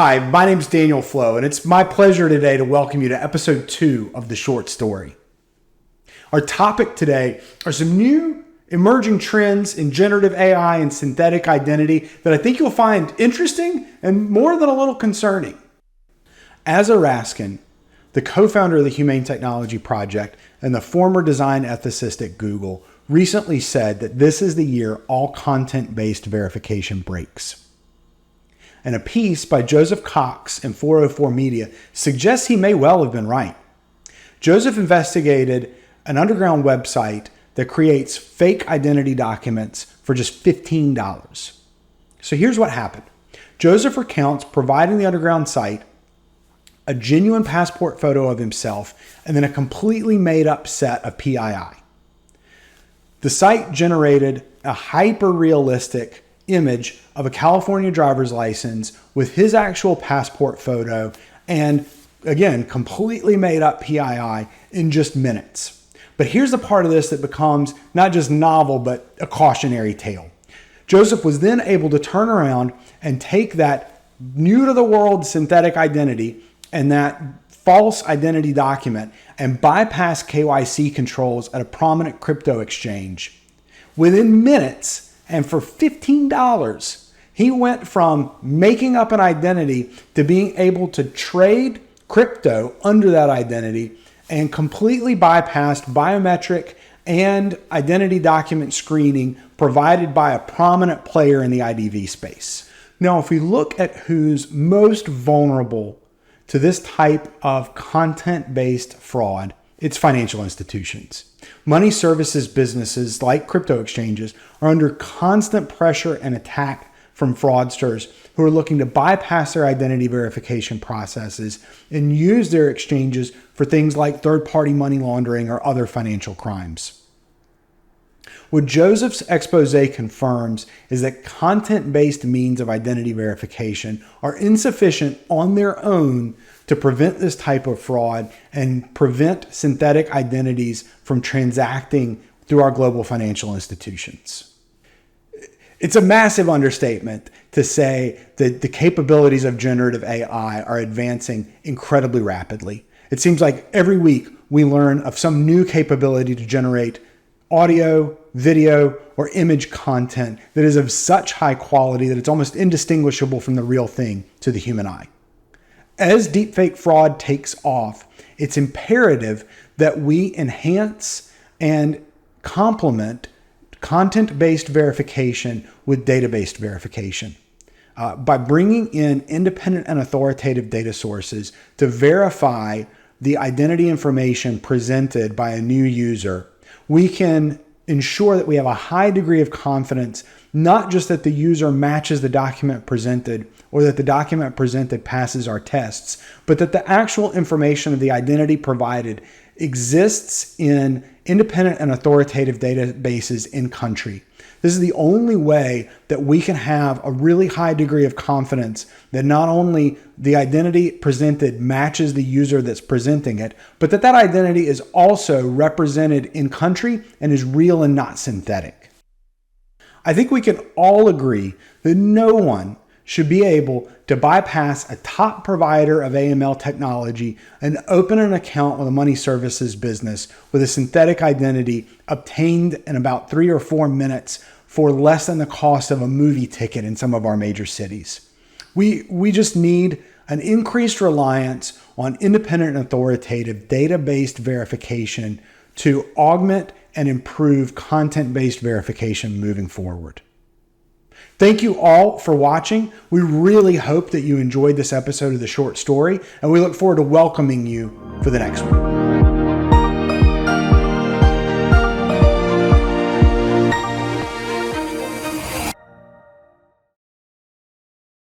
Hi, my name's Daniel Flowe, and it's my pleasure today to welcome you to episode 2 of The Short Story. Our topic today are some new emerging trends in generative AI and synthetic identity that I think you'll find interesting and more than a little concerning. Asa Raskin, the co-founder of the Humane Technology Project and the former design ethicist at Google, recently said that this is the year all content-based verification breaks. And a piece by Joseph Cox in 404 Media suggests he may well have been right. Joseph investigated an underground website that creates fake identity documents for just $15. So here's what happened. Joseph recounts providing the underground site a genuine passport photo of himself and then a completely made up set of PII. The site generated a hyper-realistic image of a California driver's license with his actual passport photo and, again, completely made up PII in just minutes. But here's the part of this that becomes not just novel, but a cautionary tale. Joseph was then able to turn around and take that new-to-the-world synthetic identity and that false identity document and bypass KYC controls at a prominent crypto exchange. Within minutes, and for $15, he went from making up an identity to being able to trade crypto under that identity and completely bypassed biometric and identity document screening provided by a prominent player in the IDV space. Now, if we look at who's most vulnerable to this type of content-based fraud, it's financial institutions. Money services businesses like crypto exchanges are under constant pressure and attack from fraudsters who are looking to bypass their identity verification processes and use their exchanges for things like third-party money laundering or other financial crimes. What Joseph's expose confirms is that content-based means of identity verification are insufficient on their own to prevent this type of fraud and prevent synthetic identities from transacting through our global financial institutions. It's a massive understatement to say that the capabilities of generative AI are advancing incredibly rapidly. It seems like every week we learn of some new capability to generate audio, video, or image content that is of such high quality that it's almost indistinguishable from the real thing to the human eye. As deepfake fraud takes off, it's imperative that we enhance and complement content-based verification with data-based verification. By bringing in independent and authoritative data sources to verify the identity information presented by a new user, we can ensure that we have a high degree of confidence, not just that the user matches the document presented or that the document presented passes our tests, but that the actual information of the identity provided exists in independent and authoritative databases in country. This is the only way that we can have a really high degree of confidence that not only the identity presented matches the user that's presenting it, but that that identity is also represented in country and is real and not synthetic. I think we can all agree that no one should be able to bypass a top provider of AML technology and open an account with a money services business with a synthetic identity obtained in about 3 or 4 minutes for less than the cost of a movie ticket in some of our major cities. We just need an increased reliance on independent and authoritative data-based verification to augment and improve content-based verification moving forward. Thank you all for watching. We really hope that you enjoyed this episode of The Short Story, and we look forward to welcoming you for the next one.